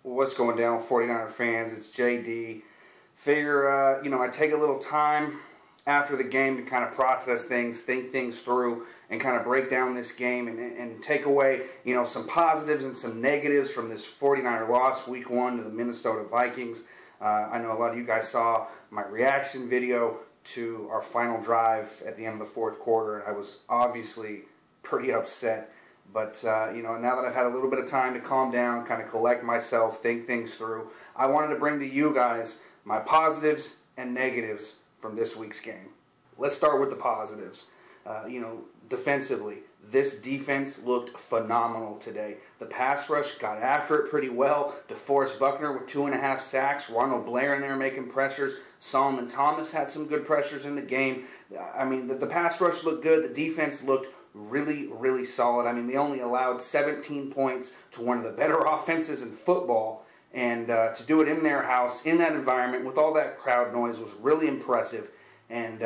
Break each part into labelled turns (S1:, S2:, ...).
S1: What's going down, 49er fans? It's JD. Figure, I take a little time after the game to kind of process things, think things through, and kind of break down this game and take away, some positives and some negatives from this 49er loss week 1 to the Minnesota Vikings. I know a lot of you guys saw my reaction video to our final drive at the end of the fourth quarter, and I was obviously pretty upset. But, now that I've had a little bit of time to calm down, kind of collect myself, think things through, I wanted to bring to you guys my positives and negatives from this week's game. Let's start with the positives. Defensively, this defense looked phenomenal today. The pass rush got after it pretty well. DeForest Buckner with 2.5 sacks. Ronald Blair in there making pressures. Solomon Thomas had some good pressures in the game. The pass rush looked good. The defense looked really, really solid. They only allowed 17 points to one of the better offenses in football. And to do it in their house, in that environment, with all that crowd noise was really impressive. And,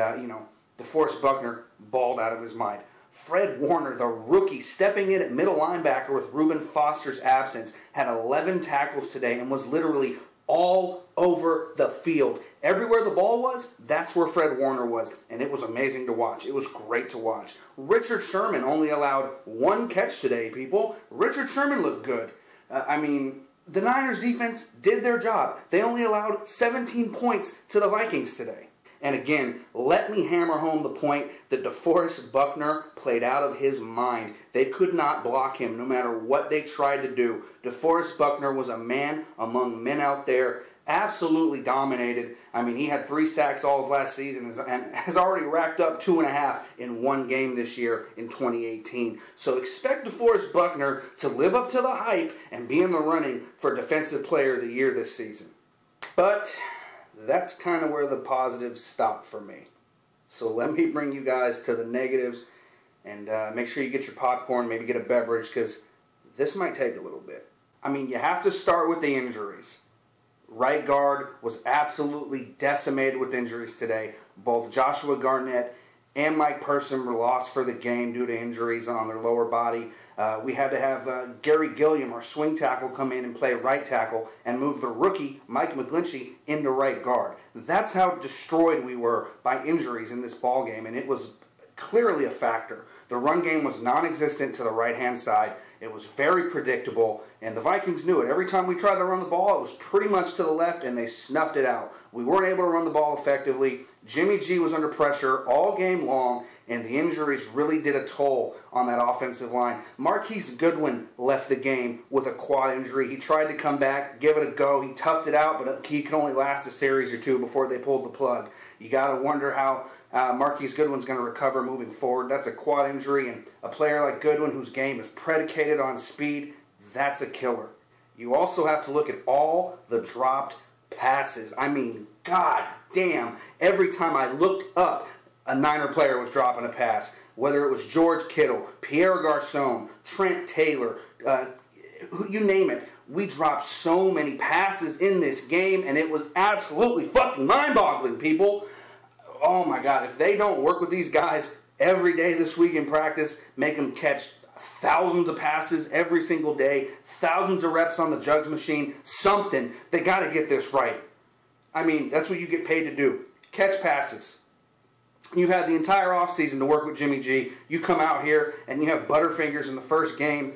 S1: DeForest Buckner balled out of his mind. Fred Warner, the rookie, stepping in at middle linebacker with Reuben Foster's absence, had 11 tackles today and was literally all over the field. Everywhere the ball was, that's where Fred Warner was. And it was amazing to watch. It was great to watch. Richard Sherman only allowed 1 catch today, people. Richard Sherman looked good. The Niners defense did their job. They only allowed 17 points to the Vikings today. And again, let me hammer home the point that DeForest Buckner played out of his mind. They could not block him no matter what they tried to do. DeForest Buckner was a man among men out there, absolutely dominated. He had 3 sacks all of last season and has already racked up 2.5 in 1 game this year in 2018. So expect DeForest Buckner to live up to the hype and be in the running for Defensive Player of the Year this season. But that's kind of where the positives stop for me. So let me bring you guys to the negatives, and make sure you get your popcorn, maybe get a beverage, because this might take a little bit. You have to start with the injuries. Right guard was absolutely decimated with injuries today. Both Joshua Garnett and Mike Person were lost for the game due to injuries on their lower body. We had to have Gary Gilliam, our swing tackle, come in and play right tackle and move the rookie, Mike McGlinchey, into right guard. That's how destroyed we were by injuries in this ball game, and it was clearly a factor. The run game was non-existent to the right-hand side. It was very predictable, and the Vikings knew it. Every time we tried to run the ball, it was pretty much to the left, and they snuffed it out. We weren't able to run the ball effectively. Jimmy G was under pressure all game long, and the injuries really did a toll on that offensive line. Marquise Goodwin left the game with a quad injury. He tried to come back, give it a go. He toughed it out, but he could only last a series or 2 before they pulled the plug. You got to wonder how Marquise Goodwin's going to recover moving forward. That's a quad injury, and a player like Goodwin, whose game is predicated on speed, that's a killer. You also have to look at all the dropped passes. God damn, every time I looked up, a Niner player was dropping a pass. Whether it was George Kittle, Pierre Garçon, Trent Taylor, you name it. We dropped so many passes in this game, and it was absolutely fucking mind-boggling, people. Oh my God, if they don't work with these guys every day this week in practice, make them catch thousands of passes every single day, thousands of reps on the jugs machine, something, they got to get this right. That's what you get paid to do. Catch passes. You've had the entire offseason to work with Jimmy G. You come out here and you have Butterfingers in the first game.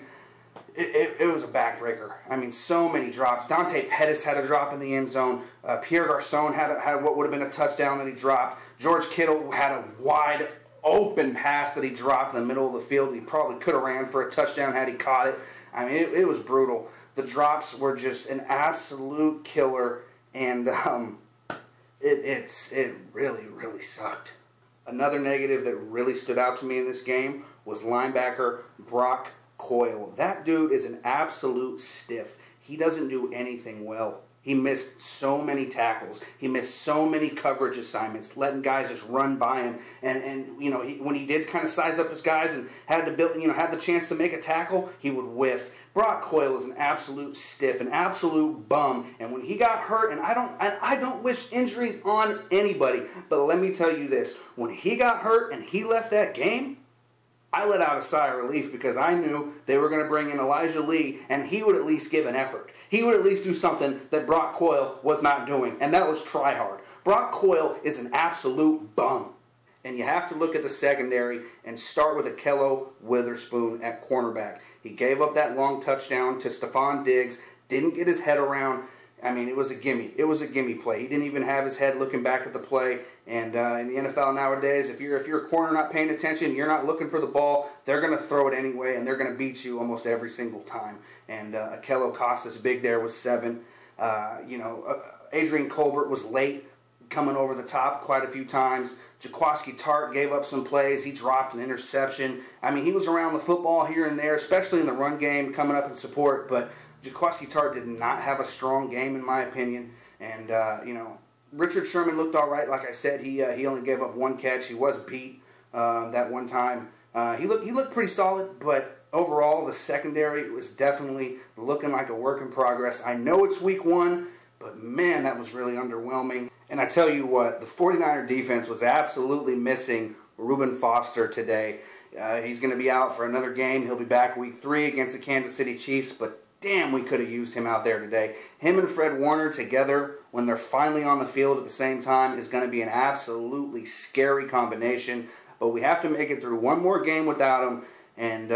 S1: It was a backbreaker. So many drops. Dante Pettis had a drop in the end zone. Pierre Garçon had what would have been a touchdown that he dropped. George Kittle had a wide open pass that he dropped in the middle of the field. He probably could have ran for a touchdown had he caught it. It was brutal. The drops were just an absolute killer, and it really, really sucked. Another negative that really stood out to me in this game was linebacker Brock Coyle. That dude is an absolute stiff. He doesn't do anything well. He missed so many tackles. He missed so many coverage assignments, letting guys just run by him. And when he did kind of size up his guys and had to build, had the chance to make a tackle, he would whiff. Brock Coyle is an absolute stiff, an absolute bum. And when he got hurt, and I don't wish injuries on anybody, but let me tell you this: when he got hurt and he left that game, I let out a sigh of relief because I knew they were going to bring in Elijah Lee, and he would at least give an effort. He would at least do something that Brock Coyle was not doing, and that was try hard. Brock Coyle is an absolute bum. And you have to look at the secondary and start with Akello Witherspoon at cornerback. He gave up that long touchdown to Stephon Diggs, didn't get his head around. I mean, it was a gimme. It was a gimme play. He didn't even have his head looking back at the play. And in the NFL nowadays, if you're a corner not paying attention, you're not looking for the ball, they're going to throw it anyway, and they're going to beat you almost every single time. And Akello cost us big there with 7. Adrian Colbert was late, coming over the top quite a few times. Jaquaski Tart gave up some plays. He dropped an interception. I mean, he was around the football here and there, especially in the run game, coming up in support. But Jaquaski Tart did not have a strong game, in my opinion. And, Richard Sherman looked all right. Like I said, he only gave up 1 catch. He was beat that one time. He looked pretty solid, but overall, the secondary was definitely looking like a work in progress. I know it's week 1, but man, that was really underwhelming. And I tell you what, the 49er defense was absolutely missing Reuben Foster today. He's going to be out for another game. He'll be back week 3 against the Kansas City Chiefs, but damn, we could have used him out there today. Him and Fred Warner together, when they're finally on the field at the same time, is going to be an absolutely scary combination. But we have to make it through one more game without him. And,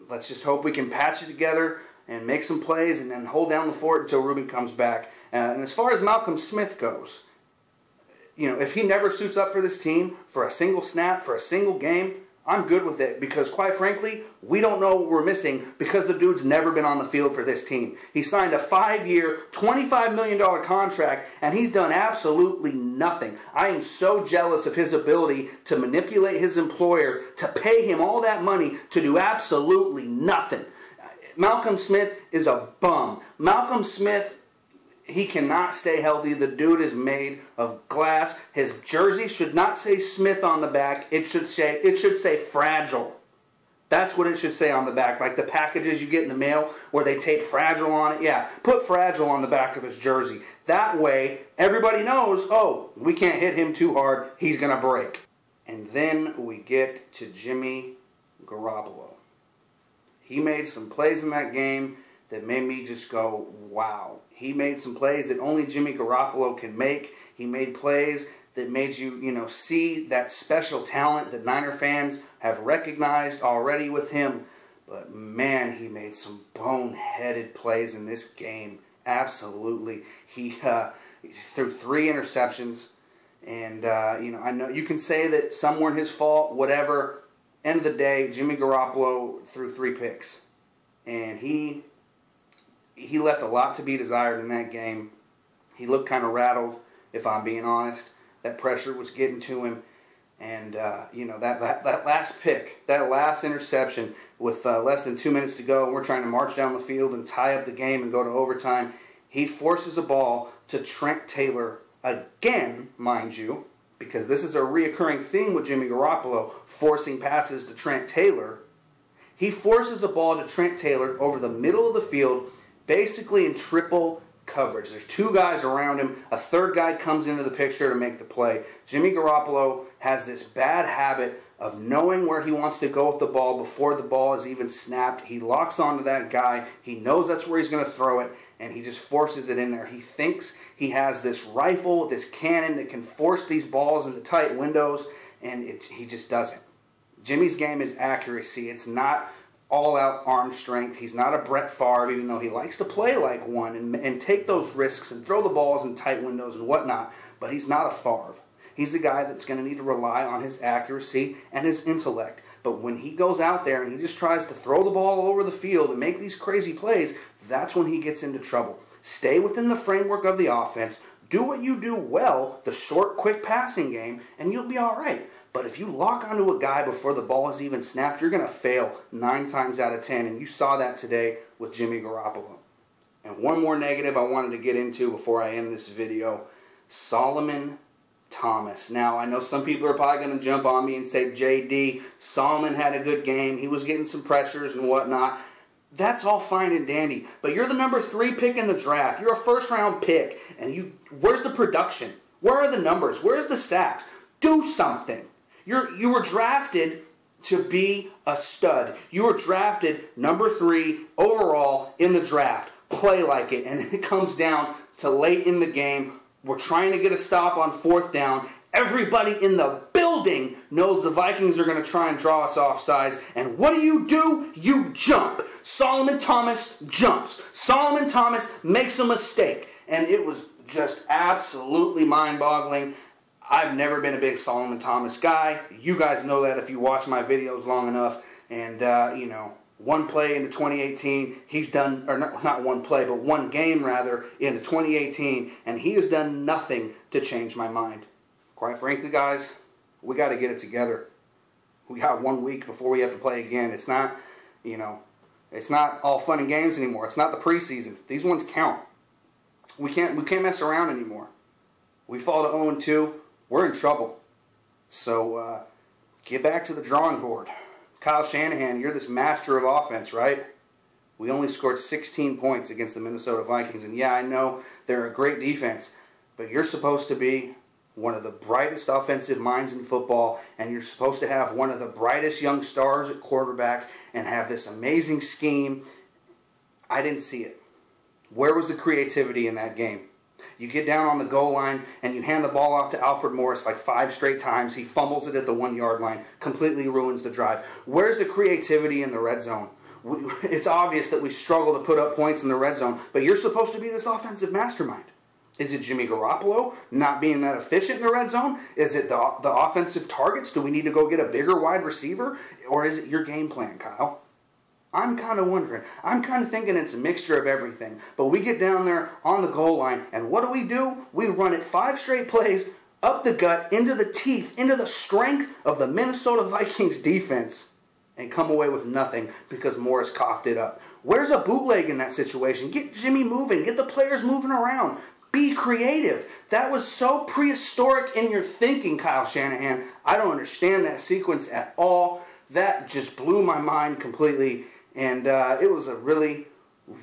S1: let's just hope we can patch it together and make some plays and then hold down the fort until Reuben comes back. And as far as Malcolm Smith goes, if he never suits up for this team for a single snap, for a single game, I'm good with it because, quite frankly, we don't know what we're missing because the dude's never been on the field for this team. He signed a 5-year, $25 million contract, and he's done absolutely nothing. I am so jealous of his ability to manipulate his employer to pay him all that money to do absolutely nothing. Malcolm Smith is a bum. Malcolm Smith, he cannot stay healthy. The dude is made of glass. His jersey should not say Smith on the back. It should say fragile. That's what it should say on the back. Like the packages you get in the mail where they tape fragile on it. Yeah, put fragile on the back of his jersey. That way, everybody knows, oh, we can't hit him too hard. He's going to break. And then we get to Jimmy Garoppolo. He made some plays in that game that made me just go, wow. He made some plays that only Jimmy Garoppolo can make. He made plays that made you, see that special talent that Niner fans have recognized already with him. But, man, he made some boneheaded plays in this game. Absolutely. He threw 3 interceptions. And, I know you can say that some weren't his fault, whatever. End of the day, Jimmy Garoppolo threw 3 picks. And he left a lot to be desired in that game. He looked kind of rattled, if I'm being honest. That pressure was getting to him. And, that last pick, that last interception with less than 2 minutes to go, and we're trying to march down the field and tie up the game and go to overtime, he forces a ball to Trent Taylor again, mind you, because this is a reoccurring thing with Jimmy Garoppolo, forcing passes to Trent Taylor. He forces a ball to Trent Taylor over the middle of the field, basically in triple coverage. There's 2 guys around him. A 3rd guy comes into the picture to make the play. Jimmy Garoppolo has this bad habit of knowing where he wants to go with the ball before the ball is even snapped. He locks onto that guy. He knows that's where he's going to throw it, and he just forces it in there. He thinks he has this rifle, this cannon that can force these balls into tight windows, and he just doesn't. Jimmy's game is accuracy. It's not all-out arm strength. He's not a Brett Favre, even though he likes to play like one and take those risks and throw the balls in tight windows and whatnot, but he's not a Favre. He's the guy that's going to need to rely on his accuracy and his intellect. But when he goes out there and he just tries to throw the ball over the field and make these crazy plays, that's when he gets into trouble. Stay within the framework of the offense. Do what you do well, the short, quick passing game, and you'll be all right. But if you lock onto a guy before the ball is even snapped, you're going to fail 9 times out of 10. And you saw that today with Jimmy Garoppolo. And one more negative I wanted to get into before I end this video. Solomon Thomas. Now, I know some people are probably going to jump on me and say, JD, Solomon had a good game. He was getting some pressures and whatnot. That's all fine and dandy. But you're the number 3 pick in the draft. You're a first-round pick. And where's the production? Where are the numbers? Where's the sacks? Do something. You were drafted to be a stud. You were drafted number 3 overall in the draft. Play like it. And then it comes down to late in the game. We're trying to get a stop on 4th down. Everybody in the building knows the Vikings are going to try and draw us offsides. And what do? You jump. Solomon Thomas jumps. Solomon Thomas makes a mistake. And it was just absolutely mind-boggling. I've never been a big Solomon Thomas guy. You guys know that if you watch my videos long enough. And, one play into 2018, he's done, or not one play, but one game rather, into 2018, and he has done nothing to change my mind. Quite frankly, guys, we got to get it together. We got 1 week before we have to play again. It's not, it's not all fun and games anymore. It's not the preseason. These ones count. We can't mess around anymore. We fall to 0-2, we're in trouble. So get back to the drawing board. Kyle Shanahan, you're this master of offense, right? We only scored 16 points against the Minnesota Vikings. And yeah, I know they're a great defense, but you're supposed to be one of the brightest offensive minds in football, and you're supposed to have one of the brightest young stars at quarterback and have this amazing scheme. I didn't see it. Where was the creativity in that game? You get down on the goal line and you hand the ball off to Alfred Morris like 5 straight times. He fumbles it at the 1-yard line, completely ruins the drive. Where's the creativity in the red zone? It's obvious that we struggle to put up points in the red zone, but you're supposed to be this offensive mastermind. Is it Jimmy Garoppolo not being that efficient in the red zone? Is it the offensive targets? Do we need to go get a bigger wide receiver? Or is it your game plan, Kyle? I'm kind of wondering. I'm kind of thinking it's a mixture of everything. But we get down there on the goal line, and what do? We run it 5 straight plays, up the gut, into the teeth, into the strength of the Minnesota Vikings defense, and come away with nothing because Morris coughed it up. Where's a bootleg in that situation? Get Jimmy moving. Get the players moving around. Be creative. That was so prehistoric in your thinking, Kyle Shanahan. I don't understand that sequence at all. That just blew my mind completely. And it was a really,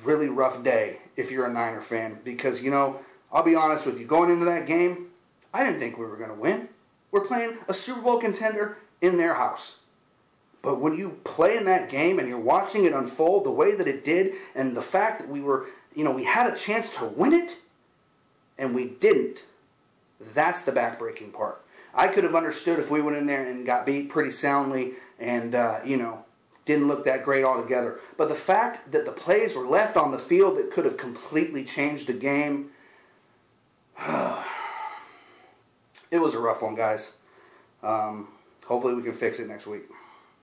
S1: really rough day if you're a Niner fan. Because, I'll be honest with you. Going into that game, I didn't think we were going to win. We're playing a Super Bowl contender in their house. But when you play in that game and you're watching it unfold the way that it did, and the fact that we had a chance to win it, and we didn't, that's the backbreaking part. I could have understood if we went in there and got beat pretty soundly and, didn't look that great altogether. But the fact that the plays were left on the field that could have completely changed the game, it was a rough one, guys. Hopefully we can fix it next week.